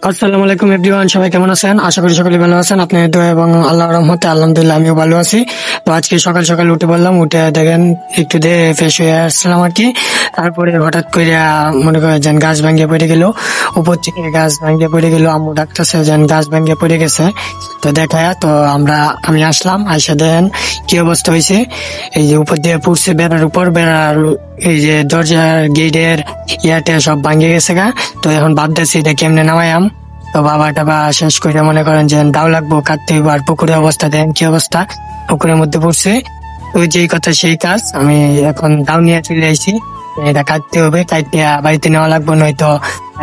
আসসালামু আলাইকুম এভরিওয়ান, সবাই কেমন আছেন? আশা করি সকলে ভালো আছেন। আপনাদের দোয়া এবং আল্লাহর রহমতে আলহামদুলিল্লাহ আমিও ভালো আছি। তো আজকে সকাল সকাল উঠে বললাম, উঠে দেখেন একটু দিয়ে ফ্রেশ হয়ে আসছিলাম আর কি। তারপরে হঠাৎ করে মনে করেন যেন গাছ ভাঙ্গিয়ে পড়ে গেল, উপর থেকে গাছ ভাঙ্গিয়ে পড়ে গেল। আম্মু ডাকতেছে যেন গাছ ভাঙ্গিয়ে পড়ে গেছে। তো দেখায় তো আমি আসলাম, আইসা দেখেন কি অবস্থা হয়েছে। এই যে উপর দিয়ে পড়ছে বেড়ার উপর, বেড়ার এই যে দরজার গেটের ইয়াতে সব ভাঙ্গে গেছে গা। তো এখন ভাবতেছি এটা কেমনে নামায়াম। তো বাবা টাবা শেষ করে মনে করেন যে দাও লাগবো, কাটতে হইব। আর পুকুরের অবস্থা দেখেন কি অবস্থা, পুকুরের মধ্যে পড়ছে। তো যেই কথা সেই কাজ, আমি এখন দাও নিয়ে চলে আইছি। এটা কাটতে হবে, কাটতে বাড়িতে নেওয়া লাগবে, নয়তো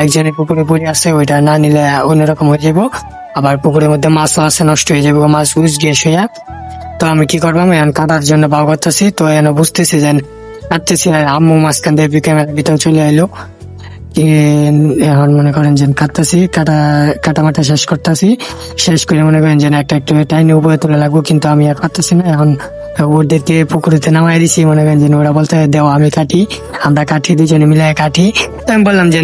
একজনের পুকুরে পড়ে আছে, ওইটা না নিলে অন্যরকম হয়ে যাবো। আবার পুকুরের মধ্যে মাছও আছে, নষ্ট হয়ে যাবো, মাছ উস গিয়ে শুয়া। তো আমি কি করবো, এখন কাটার জন্য বাউ করতেছি। তো এখন বুঝতেছি যে কাটতেছি, আর আম্মু মাঝখান দিয়ে ক্যামেরার ভিতরে চলে এলো। এখন মনে করেন যে কাটতেছি, কাটা মাটা শেষ করতেছি। শেষ করে মনে করেন যে একটা একটু টাইনে উপরে তোলা লাগবো, কিন্তু আমি আর পারতেছি না। এখন ওদেরকে পুকুরেতে নামাই দিছি, মনে করেন যে ওরা বলতে দেও আমি কাটি, আমরা কাটি, দুজনে মিলে কাটি। তো আমি বললাম যে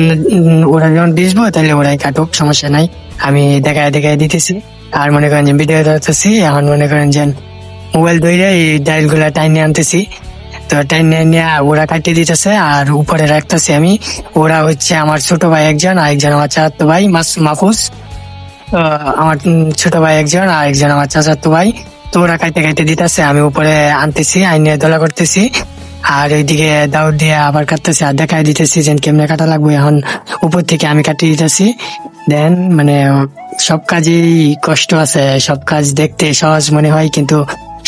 ওরা যখন দিসবো তাহলে ওরাই কাটুক, সমস্যা নাই, আমি দেখায় দেখায় দিতেছি। আর মনে করেন যে ভিডিও ধরতেছি। এখন মনে করেন যে মোবাইল ধরে এই ডাইল গুলা টাইনে আনতেছি। তো টাইনে নিয়ে ওরা কাটিয়ে দিতেছে, আর উপরে রাখতেছি আমি। ওরা হচ্ছে আমার ছোট ভাই একজন, আর একজন আমার চাচাতো ভাই মাহফুজ। তো আমার ছোট ভাই একজন, আর একজন আমার চাচাতো ভাই। তো ওরা কাটতে কাটতে দিতেছে, আমি উপরে আনতেছি, আইনে দোলা করতেছি। আর ওইদিকে দাউদ দিয়ে আবার কাটতেছি, আর দেখাই দিতেছি যে কেমনে কাটা লাগবে। এখন উপর থেকে আমি কাটিয়ে দিতেছি। দেন মানে সব কাজেই কষ্ট আছে, সব কাজ দেখতে সহজ মনে হয়, কিন্তু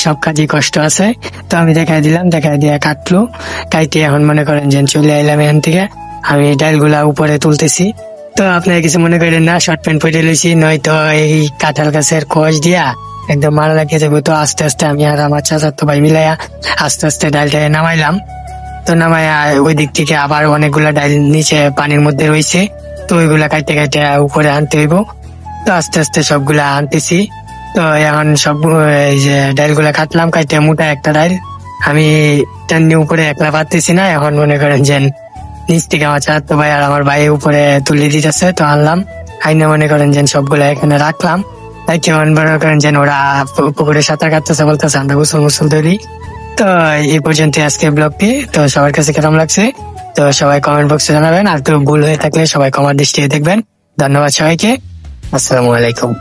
সব কাজই কষ্ট আছে। তো আমি দেখাই দিলাম, দেখাই দিয়ে কাটলো, কাইতে এখন মনে করেন যে চলে এলাম এখান থেকে। আমি ডাইল গুলা উপরে তুলতেছি। তো আপনারা কিছু মনে করেন না, শর্ট প্যান্ট পরে লইছি, নয়তো এই কাঁঠাল গাছের কষ দিয়া একদম মারা লাগিয়ে যাবো। তো আস্তে আস্তে আমি আর আমার চাচাতো ভাই মিলাইয়া আস্তে আস্তে ডাইলটা নামাইলাম। তো নামাইয়া ওই দিক থেকে আবার অনেকগুলা ডাইল নিচে পানির মধ্যে রয়েছে। তো ওইগুলা কাটতে কাটতে উপরে আনতে হইব। তো আস্তে আস্তে সবগুলা আনতেছি। তো এখন সব এই যে ডাইল গুলা কাটলাম, কাটতে মোটা একটা ডাইল আমি টান্নি উপরে একলা পারতেছি না। এখন মনে করেন যে নিচ থেকে আমার চাচাতো ভাই আর আমার ভাই উপরে তুলে দিতেছে। তো আনলাম, আইনে মনে করেন যে সবগুলা এখানে রাখলাম। কেমন মনে করেন যে ওরা পুকুরে সাঁতার কাটতেছে, বলতেছে আমরা গোসল মুসল ধরি। তো এই পর্যন্ত আজকে ব্লগটি। তো সবার কাছে কেমন লাগছে তো সবাই কমেন্ট বক্সে জানাবেন। আর কেউ ভুল হয়ে থাকলে সবাই ক্ষমার দৃষ্টিতে দেখবেন। ধন্যবাদ সবাইকে, আসসালামু আলাইকুম।